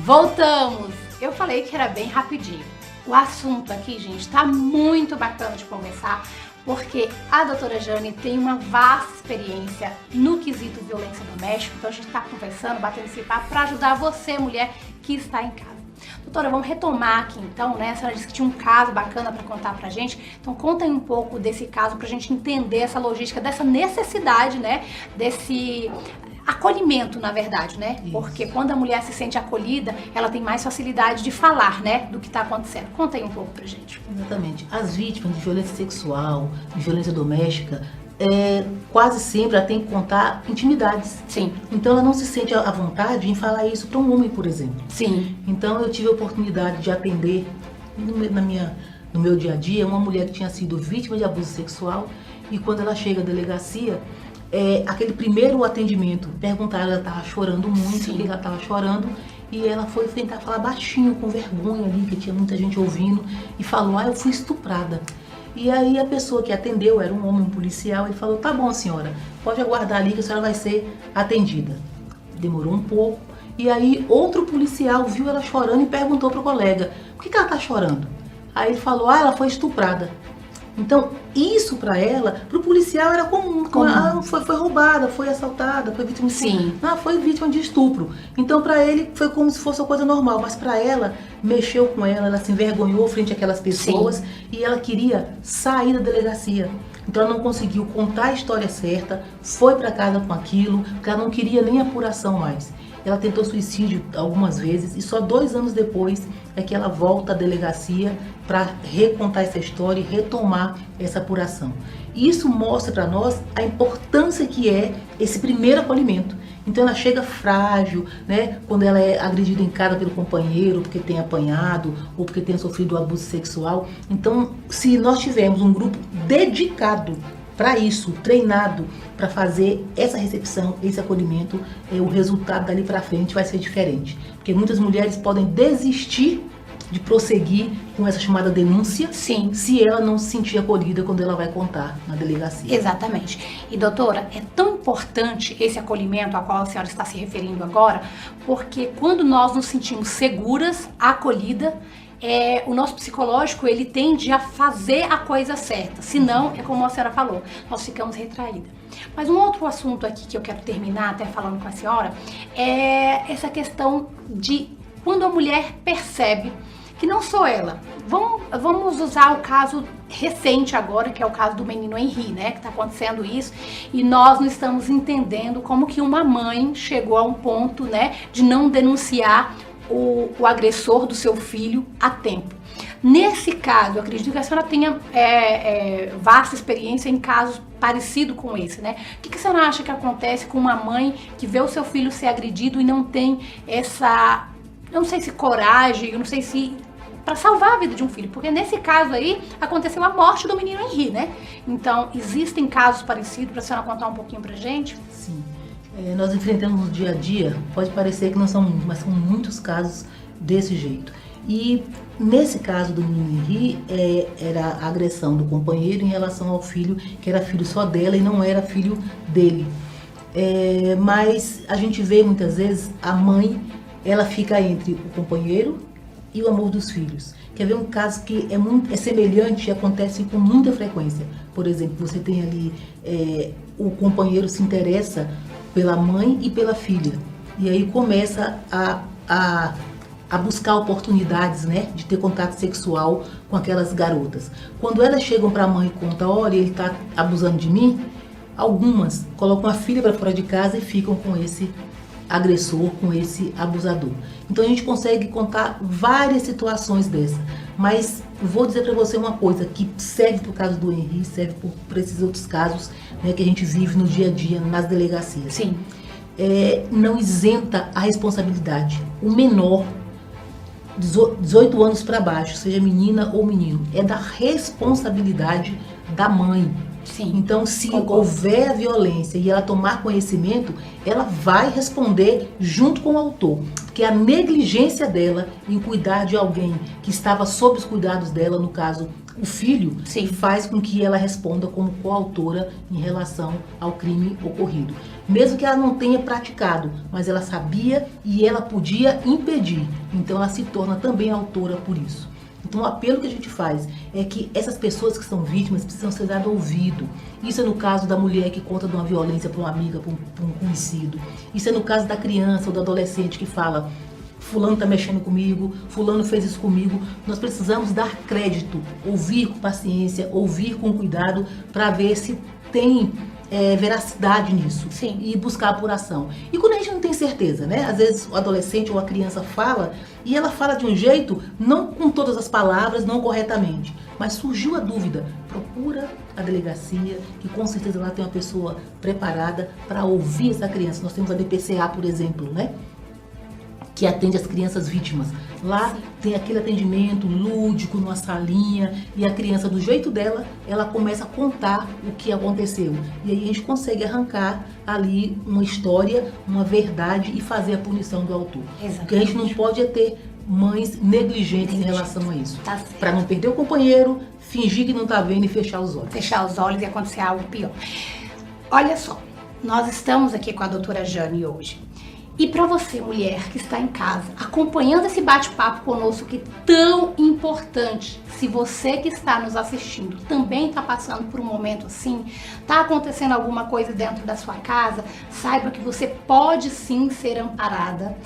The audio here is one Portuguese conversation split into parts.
Voltamos! Eu falei que era bem rapidinho. O assunto aqui, gente, tá muito bacana de conversar, porque a doutora Jane tem uma vasta experiência no quesito violência doméstica, então a gente tá conversando, batendo esse papo para ajudar você, mulher, que está em casa. Doutora, vamos retomar aqui então, né? A senhora disse que tinha um caso bacana para contar pra gente, então conta aí um pouco desse caso pra gente entender essa logística, dessa necessidade, né? Desse acolhimento, na verdade, né? Isso. Porque quando a mulher se sente acolhida, ela tem mais facilidade de falar, né? Do que tá acontecendo. Conta aí um pouco pra gente. Exatamente. As vítimas de violência sexual, de violência doméstica, quase sempre ela tem que contar intimidades. Sim. Então ela não se sente à vontade em falar isso para um homem, por exemplo. Sim. Então eu tive a oportunidade de atender no meu dia a dia uma mulher que tinha sido vítima de abuso sexual, e quando ela chega à delegacia, aquele primeiro atendimento, perguntaram, ela estava chorando muito, Sim. ela estava chorando, e ela foi tentar falar baixinho, com vergonha ali, que tinha muita gente ouvindo, e falou, eu fui estuprada. E aí a pessoa que atendeu, era um homem, um policial, ele falou, tá bom senhora, pode aguardar ali que a senhora vai ser atendida. Demorou um pouco, e aí outro policial viu ela chorando e perguntou pro colega, por que ela tá chorando? Aí ele falou, ela foi estuprada. Então, isso para ela, para o policial era comum. Foi roubada, foi assaltada, foi vítima de estupro. Sim. Foi vítima de estupro. Então, para ele, foi como se fosse uma coisa normal. Mas para ela, mexeu com ela se envergonhou frente àquelas pessoas. Sim. E ela queria sair da delegacia. Então, ela não conseguiu contar a história certa, foi para casa com aquilo, porque ela não queria nem apuração mais. Ela tentou suicídio algumas vezes e só 2 anos depois é que ela volta à delegacia para recontar essa história e retomar essa apuração. E isso mostra para nós a importância que é esse primeiro acolhimento. Então ela chega frágil, né? Quando ela é agredida em casa pelo companheiro, porque tem apanhado ou porque tem sofrido abuso sexual. Então, se nós tivermos um grupo dedicado para isso, treinado para fazer essa recepção, esse acolhimento, o resultado dali para frente vai ser diferente. Porque muitas mulheres podem desistir de prosseguir com essa chamada denúncia. Sim. Se ela não se sentir acolhida quando ela vai contar na delegacia. Exatamente. E doutora, é tão importante esse acolhimento ao qual a senhora está se referindo agora, porque quando nós nos sentimos seguras, acolhida, o nosso psicológico, ele tende a fazer a coisa certa. Senão, é como a senhora falou, nós ficamos retraídas. Mas um outro assunto aqui que eu quero terminar, até falando com a senhora, é essa questão de quando a mulher percebe que não sou ela. Vamos usar o caso recente agora, que é o caso do menino Henri, né? Que tá acontecendo isso, e nós não estamos entendendo como que uma mãe chegou a um ponto, né, de não denunciar o agressor do seu filho a tempo. Nesse caso, eu acredito que a senhora tenha vasta experiência em casos parecidos com esse, né? O que a senhora acha que acontece com uma mãe que vê o seu filho ser agredido e não tem essa, eu não sei se coragem, eu não sei se para salvar a vida de um filho, porque nesse caso aí aconteceu a morte do menino Henri, né? Então, existem casos parecidos, para a senhora contar um pouquinho pra gente? Sim. Nós enfrentamos no dia a dia, pode parecer que não são muitos, mas são muitos casos desse jeito. E nesse caso do menino Henri, era a agressão do companheiro em relação ao filho, que era filho só dela e não era filho dele. Mas a gente vê muitas vezes a mãe, ela fica entre o companheiro e o amor dos filhos. Quer ver um caso que é semelhante e acontece com muita frequência. Por exemplo, você tem ali, o companheiro se interessa pela mãe e pela filha. E aí começa a buscar oportunidades, né, de ter contato sexual com aquelas garotas. Quando elas chegam para a mãe e contam, olha, ele está abusando de mim, algumas colocam a filha para fora de casa e ficam com esse agressor, com esse abusador. Então a gente consegue contar várias situações dessa. Mas vou dizer para você uma coisa que serve para o caso do Henri, serve para esses outros casos, né, que a gente vive no dia a dia nas delegacias. Sim. Não isenta a responsabilidade. O menor, 18 anos para baixo, seja menina ou menino, é da responsabilidade da mãe. Sim. Então, se houver violência e ela tomar conhecimento, ela vai responder junto com o autor. Porque a negligência dela em cuidar de alguém que estava sob os cuidados dela, no caso, o filho, Sim. faz com que ela responda como coautora em relação ao crime ocorrido. Mesmo que ela não tenha praticado, mas ela sabia e ela podia impedir. Então ela se torna também autora por isso. Então o apelo que a gente faz é que essas pessoas que são vítimas precisam ser dado ouvido. Isso é no caso da mulher que conta de uma violência para uma amiga, para um conhecido. Isso é no caso da criança ou do adolescente que fala: fulano está mexendo comigo, fulano fez isso comigo. Nós precisamos dar crédito, ouvir com paciência, ouvir com cuidado para ver se tem veracidade nisso. Sim. E buscar apuração. E quando a gente não tem certeza, né? Às vezes o adolescente ou a criança fala e ela fala de um jeito, não com todas as palavras, não corretamente, mas surgiu a dúvida. Procura a delegacia, que com certeza lá tem uma pessoa preparada para ouvir essa criança. Nós temos a DPCA, por exemplo, né? Que atende as crianças vítimas. Lá Sim. tem aquele atendimento lúdico, numa salinha, e a criança, do jeito dela, ela começa a contar o que aconteceu. E aí a gente consegue arrancar ali uma história, uma verdade e fazer a punição do autor. Exatamente. O que a gente não pode é ter mães negligentes em relação a isso. Tá certo. Para não perder o companheiro, fingir que não está vendo e fechar os olhos. Fechar os olhos e acontecer algo pior. Olha só, nós estamos aqui com a doutora Jane hoje. E para você, mulher que está em casa, acompanhando esse bate-papo conosco que é tão importante, se você que está nos assistindo também está passando por um momento assim, está acontecendo alguma coisa dentro da sua casa, saiba que você pode sim ser amparada.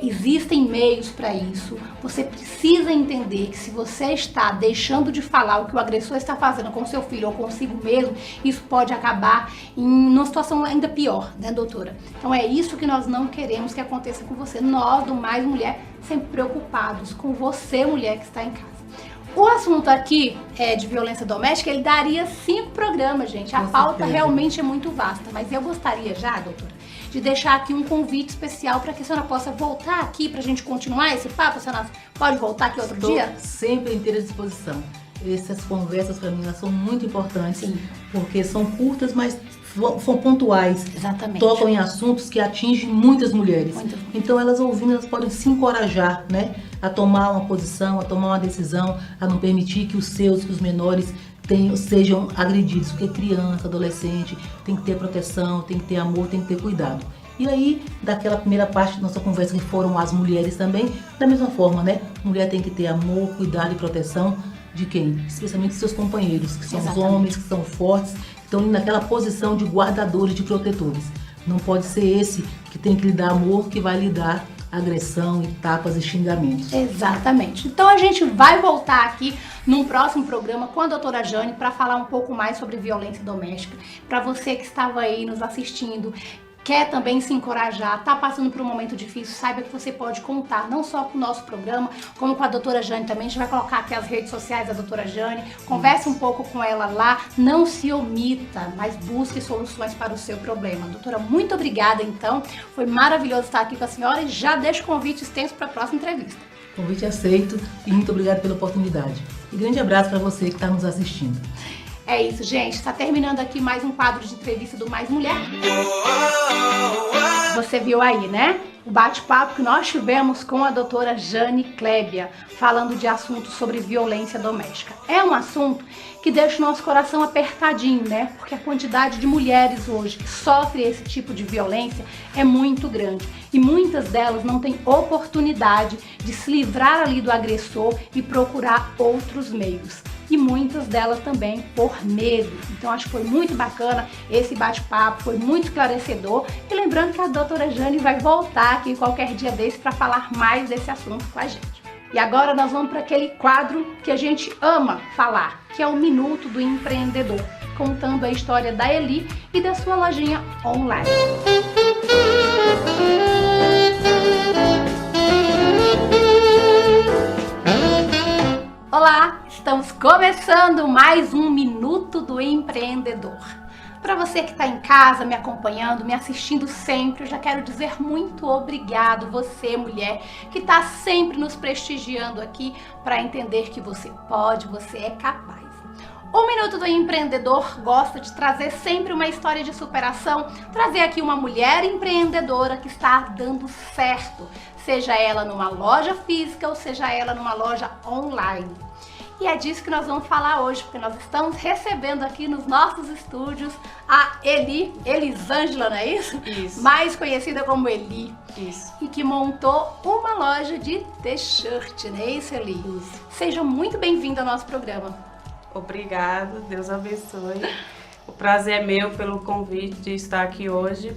Existem meios para isso. Você precisa entender que se você está deixando de falar o que o agressor está fazendo com seu filho ou consigo mesmo, isso pode acabar em uma situação ainda pior, né, doutora? Então é isso que nós não queremos que aconteça com você. Nós, do Mais Mulher, sempre preocupados com você, mulher que está em casa. O assunto aqui de violência doméstica, ele daria 5 programas, gente. A pauta realmente é muito vasta, mas eu gostaria já, doutora, de deixar aqui um convite especial para que a senhora possa voltar aqui para a gente continuar esse papo. A senhora pode voltar aqui outro dia? Sempre inteira disposição. Essas conversas para mim elas são muito importantes. Sim. Porque são curtas, mas são pontuais. Exatamente. Tocam em assuntos que atingem muitas mulheres. Muito. Então elas ouvindo, elas podem se encorajar, né, a tomar uma posição, a tomar uma decisão, a não permitir que os menores sejam agredidos, porque criança, adolescente, tem que ter proteção, tem que ter amor, tem que ter cuidado. E aí, daquela primeira parte da nossa conversa, que foram as mulheres também, da mesma forma, né? Mulher tem que ter amor, cuidado e proteção de quem? Especialmente seus companheiros, que são os homens, que são fortes, que estão naquela posição de guardadores, de protetores. Não pode ser esse que tem que lhe dar amor, que vai lhe dar agressão e tapas e xingamentos. Exatamente. Então a gente vai voltar aqui num próximo programa com a doutora Jane para falar um pouco mais sobre violência doméstica. Para você que estava aí nos assistindo, quer também se encorajar, está passando por um momento difícil, saiba que você pode contar não só com o nosso programa, como com a doutora Jane também. A gente vai colocar aqui as redes sociais da doutora Jane, converse um pouco com ela lá, não se omita, mas busque soluções para o seu problema. Doutora, muito obrigada então, foi maravilhoso estar aqui com a senhora e já deixo o convite extenso para a próxima entrevista. Convite aceito e muito obrigada pela oportunidade. E grande abraço para você que está nos assistindo. É isso, gente. Está terminando aqui mais um quadro de entrevista do Mais Mulher. Você viu aí, né? O bate-papo que nós tivemos com a doutora Jane Clébia, falando de assuntos sobre violência doméstica. É um assunto que deixa o nosso coração apertadinho, né? Porque a quantidade de mulheres hoje que sofrem esse tipo de violência é muito grande. E muitas delas não têm oportunidade de se livrar ali do agressor e procurar outros meios. E muitas delas também por medo. Então acho que foi muito bacana esse bate-papo, foi muito esclarecedor. E lembrando que a doutora Jane vai voltar aqui qualquer dia desse para falar mais desse assunto com a gente. E agora nós vamos para aquele quadro que a gente ama falar, que é o Minuto do Empreendedor, contando a história da Eli e da sua lojinha online. Olá, estamos começando mais um Minuto do Empreendedor. Para você que está em casa, me acompanhando, me assistindo sempre, eu já quero dizer muito obrigado, você mulher, que está sempre nos prestigiando aqui para entender que você pode, você é capaz. O Minuto do Empreendedor gosta de trazer sempre uma história de superação, trazer aqui uma mulher empreendedora que está dando certo, seja ela numa loja física ou seja ela numa loja online. E é disso que nós vamos falar hoje, porque nós estamos recebendo aqui nos nossos estúdios a Elisângela, não é isso? Isso. Mais conhecida como Eli. Isso. E que montou uma loja de t-shirt, não é isso, Eli? Isso. Seja muito bem-vinda ao nosso programa. Obrigada, Deus abençoe. O prazer é meu pelo convite de estar aqui hoje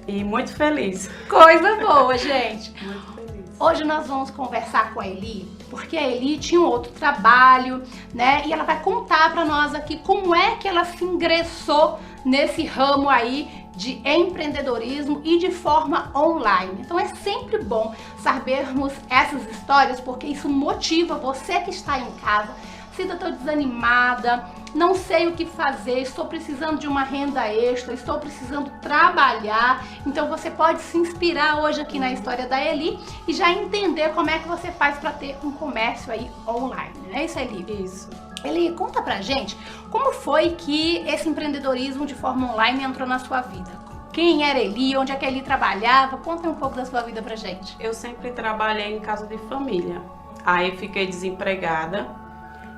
e muito feliz. Coisa boa, gente. Muito feliz. Hoje nós vamos conversar com a Eli, porque a Eli tinha um outro trabalho, né? E ela vai contar para nós aqui como é que ela se ingressou nesse ramo aí de empreendedorismo e de forma online. Então é sempre bom sabermos essas histórias, porque isso motiva você que está em casa. Se eu estou desanimada, não sei o que fazer, estou precisando de uma renda extra, estou precisando trabalhar. Então você pode se inspirar hoje aqui na história da Eli e já entender como é que você faz para ter um comércio aí online, não é isso, Eli? Isso. Eli, conta pra gente como foi que esse empreendedorismo de forma online entrou na sua vida. Quem era Eli, onde é que a Eli trabalhava? Conta um pouco da sua vida pra gente. Eu sempre trabalhei em casa de família. Aí fiquei desempregada.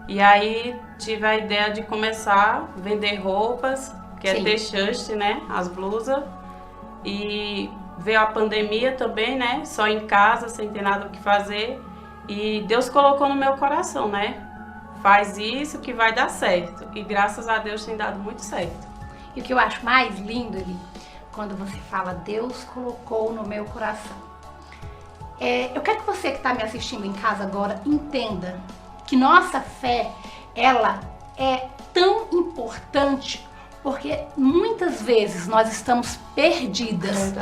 E aí tive a ideia de começar a vender roupas, que é Sim. t-shirt, né? As blusas. E veio a pandemia também, né? Só em casa, sem ter nada o que fazer. E Deus colocou no meu coração, né? Faz isso que vai dar certo. E graças a Deus tem dado muito certo. E o que eu acho mais lindo, Eli, quando você fala Deus colocou no meu coração. Eu quero que você que está me assistindo em casa agora entenda que nossa fé, ela é tão importante, porque muitas vezes nós estamos perdidas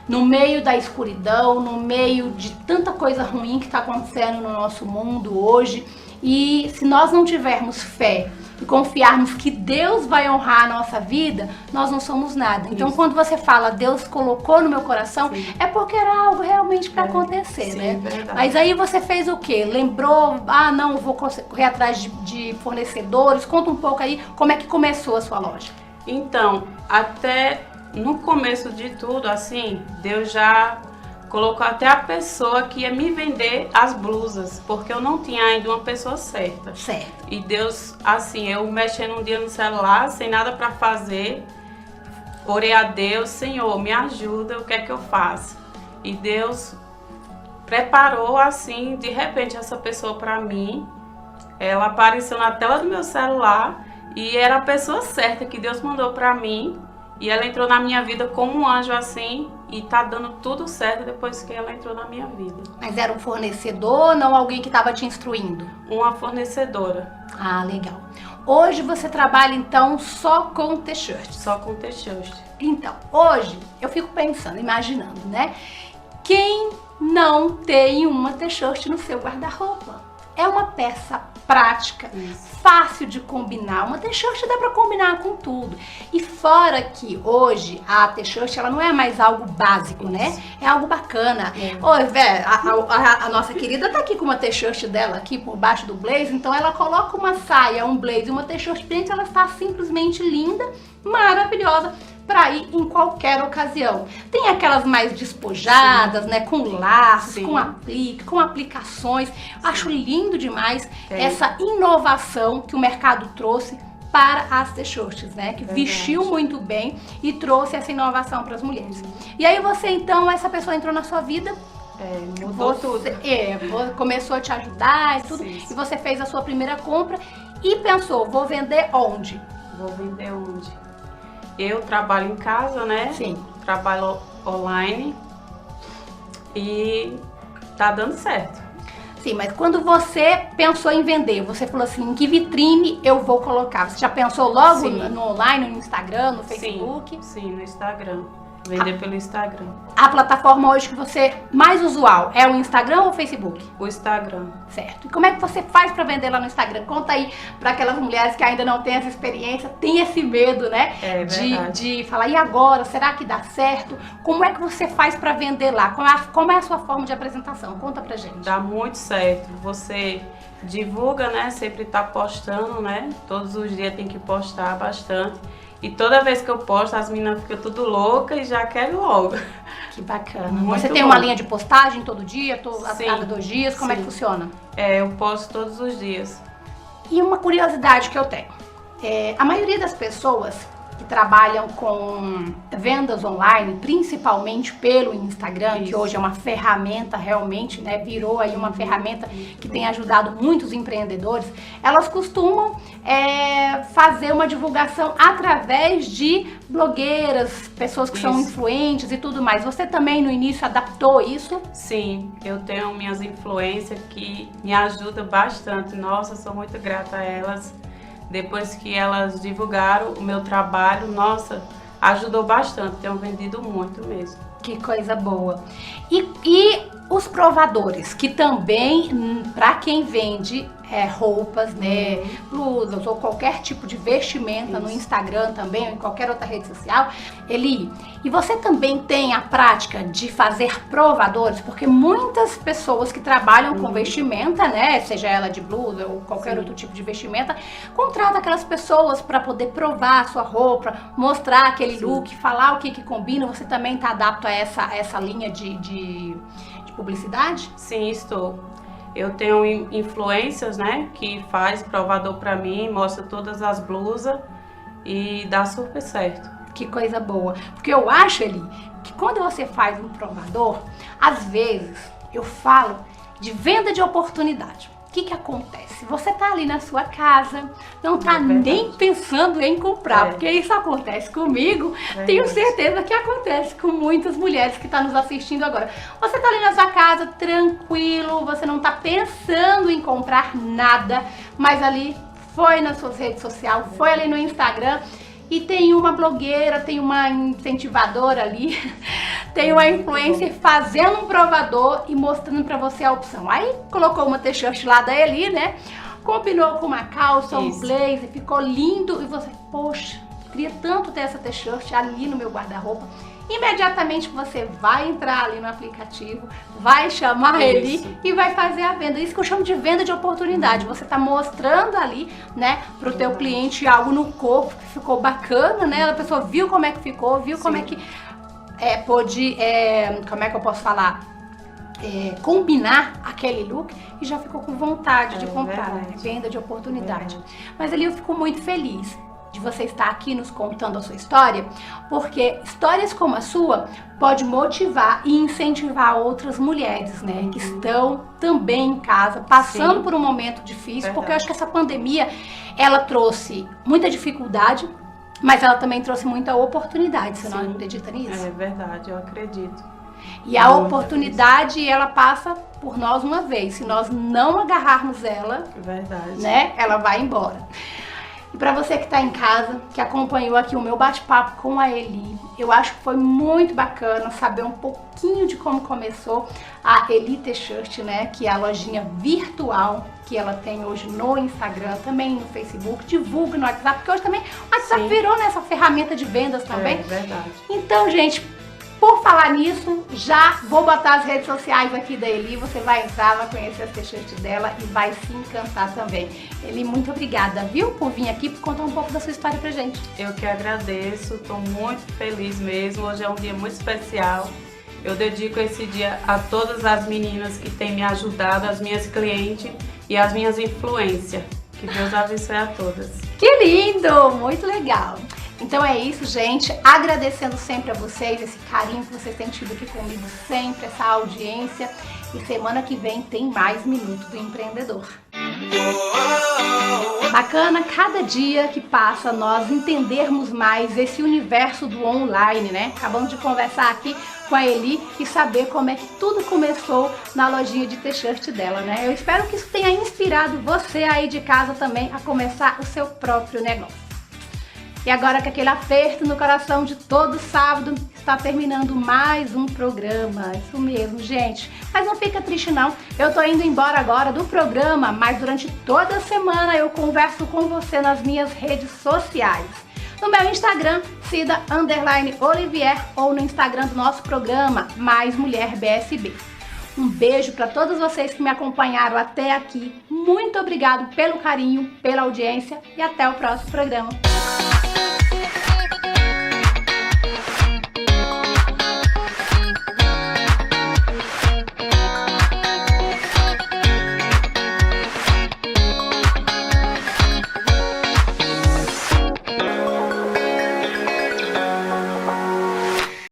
no meio da escuridão, no meio de tanta coisa ruim que está acontecendo no nosso mundo hoje. E se nós não tivermos fé e confiarmos que Deus vai honrar a nossa vida, nós não somos nada. Então, quando você fala Deus colocou no meu coração, Sim. é porque era algo realmente para acontecer, sim, né? verdade. Mas aí você fez o quê? Lembrou, não, vou correr atrás de fornecedores. Conta um pouco aí como é que começou a sua loja. Então, até no começo de tudo, assim, Deus já colocou até a pessoa que ia me vender as blusas, porque eu não tinha ainda uma pessoa certa. Certo. E Deus, assim, eu mexendo um dia no celular, sem nada para fazer, orei a Deus, Senhor, me ajuda, o que é que eu faço? E Deus preparou, assim, de repente, essa pessoa para mim. Ela apareceu na tela do meu celular e era a pessoa certa que Deus mandou para mim. E ela entrou na minha vida como um anjo, assim, e tá dando tudo certo depois que ela entrou na minha vida. Mas era um fornecedor, não alguém que estava te instruindo? Uma fornecedora, Ah, legal. Hoje você trabalha então só com t-shirts. só com t-shirt. Então, hoje eu fico pensando, imaginando, né? Quem não tem uma t-shirt no seu guarda-roupa? É uma peça prática, fácil de combinar. Uma t-shirt dá para combinar com tudo. E fora que hoje a t-shirt ela não é mais algo básico, né? É algo bacana. Oi, velho, a nossa querida tá aqui com uma t-shirt dela aqui por baixo do blazer, então ela coloca uma saia, um blazer e uma t-shirt dentro, ela está simplesmente linda, maravilhosa, para ir em qualquer ocasião. Tem aquelas mais despojadas, né, com laços, Sim. com aplique, com aplicações. Acho lindo demais É. essa inovação que o mercado trouxe para as t-shirts, né, que Verdade. vestiu muito bem e trouxe essa inovação para as mulheres. E aí você então, essa pessoa entrou na sua vida, Mudou você, tudo. começou a te ajudar e tudo, Sim. e você fez a sua primeira compra e pensou, vou vender onde? Vou vender onde? Eu trabalho em casa, né? Sim. Trabalho online e tá dando certo. Sim, mas quando você pensou em vender, você falou assim, em que vitrine eu vou colocar? Você já pensou logo Sim. no online, no Instagram, no Facebook? Sim, no Instagram. Vender pelo Instagram. A plataforma hoje que você mais usual é o Instagram ou o Facebook? O Instagram. Certo. E como é que você faz para vender lá no Instagram? Conta aí para aquelas mulheres que ainda não têm essa experiência, tem esse medo, né? É verdade. De falar, e agora? Será que dá certo? Como é que você faz para vender lá? Como é a sua forma de apresentação? Conta pra gente. Dá muito certo. Você divulga, né? Sempre tá postando, né? Todos os dias tem que postar bastante. E toda vez que eu posto, as meninas ficam tudo loucas e já querem logo. Que bacana. Muito Você tem bom. uma linha de postagem todo dia, a Sim, cada 2 dias? Como é que sim. funciona? Eu posto todos os dias. E uma curiosidade que eu tenho, a maioria das pessoas que trabalham com vendas online, principalmente pelo Instagram, que hoje é uma ferramenta realmente, né, virou aí uma ferramenta que tem ajudado muitos empreendedores, elas costumam fazer uma divulgação através de blogueiras, pessoas que são influentes e tudo mais. Você também no início adaptou isso? Sim, eu tenho minhas influências que me ajudam bastante. Nossa, sou muito grata a elas. Depois que elas divulgaram o meu trabalho, nossa, ajudou bastante, tenho vendido muito mesmo. Que coisa boa. E os provadores, que também, para quem vende roupas, né, blusas ou qualquer tipo de vestimenta no Instagram também ou em qualquer outra rede social, Eli, e você também tem a prática de fazer provadores? Porque muitas pessoas que trabalham com vestimenta, né, seja ela de blusa ou qualquer outro tipo de vestimenta, contratam aquelas pessoas para poder provar a sua roupa, mostrar aquele look, falar o que combina. Você também está adapto a essa linha de publicidade? Sim, estou. Eu tenho influências, né, que faz provador para mim, mostra todas as blusas e dá super certo. Que coisa boa. Porque eu acho, Eli, que quando você faz um provador, às vezes eu falo de venda de oportunidade. O que acontece? Você tá ali na sua casa, não tá nem pensando em comprar, porque isso acontece comigo, tenho certeza que acontece com muitas mulheres que estão nos assistindo agora. Você tá ali na sua casa, tranquilo, você não tá pensando em comprar nada, mas ali foi nas suas redes sociais, foi ali no Instagram, e tem uma blogueira, tem uma incentivadora ali, tem uma influencer fazendo um provador e mostrando pra você a opção. Aí colocou uma t-shirt lá da Eli, né? Combinou com uma calça, um blazer, ficou lindo. E você, poxa, queria tanto ter essa t-shirt ali no meu guarda-roupa. Imediatamente você vai entrar ali no aplicativo, vai chamar ele e vai fazer a venda. Isso que eu chamo de venda de oportunidade. Você está mostrando ali, né, pro teu cliente algo no corpo que ficou bacana, né? A pessoa viu como é que ficou, viu como é que pôde, como é que eu posso falar? Combinar aquele look e já ficou com vontade de comprar, né? Venda de oportunidade. Mas ali eu fico muito feliz de você estar aqui nos contando a sua história, porque histórias como a sua pode motivar e incentivar outras mulheres, né, que estão também em casa, passando por um momento difícil, porque eu acho que essa pandemia, ela trouxe muita dificuldade, mas ela também trouxe muita oportunidade. Você não acredita nisso? É verdade, eu acredito. E a oportunidade, ela passa por nós uma vez. Se nós não agarrarmos ela, né, ela vai embora. E para você que está em casa, que acompanhou aqui o meu bate-papo com a Eli, eu acho que foi muito bacana saber um pouquinho de como começou a Eli T-Shirt, né? Que é a lojinha virtual que ela tem hoje no Instagram, também no Facebook, divulga no WhatsApp, porque hoje também o WhatsApp virou nessa ferramenta de vendas também. É verdade. Então, gente, por falar nisso, já vou botar as redes sociais aqui da Eli, você vai entrar, vai conhecer as t-shirts dela e vai se encantar também. Eli, muito obrigada, viu, por vir aqui, por contar um pouco da sua história pra gente. Eu que agradeço, estou muito feliz mesmo, hoje é um dia muito especial. Eu dedico esse dia a todas as meninas que têm me ajudado, as minhas clientes e as minhas influências. Que Deus abençoe a todas. Que lindo, muito legal. Então é isso, gente. Agradecendo sempre a vocês, esse carinho que vocês têm tido aqui comigo sempre, essa audiência. E semana que vem tem mais Minuto do Empreendedor. Bacana cada dia que passa nós entendermos mais esse universo do online, né? Acabamos de conversar aqui com a Eli e saber como é que tudo começou na lojinha de t-shirt dela, né? Eu espero que isso tenha inspirado você aí de casa também a começar o seu próprio negócio. E agora, com aquele aperto no coração de todo sábado, está terminando mais um programa. Isso mesmo, gente. Mas não fica triste não. Eu tô indo embora agora do programa, mas durante toda a semana eu converso com você nas minhas redes sociais. No meu Instagram, Cida_Olivier, ou no Instagram do nosso programa, Mais Mulher BSB. Um beijo para todos vocês que me acompanharam até aqui. Muito obrigado pelo carinho, pela audiência e até o próximo programa.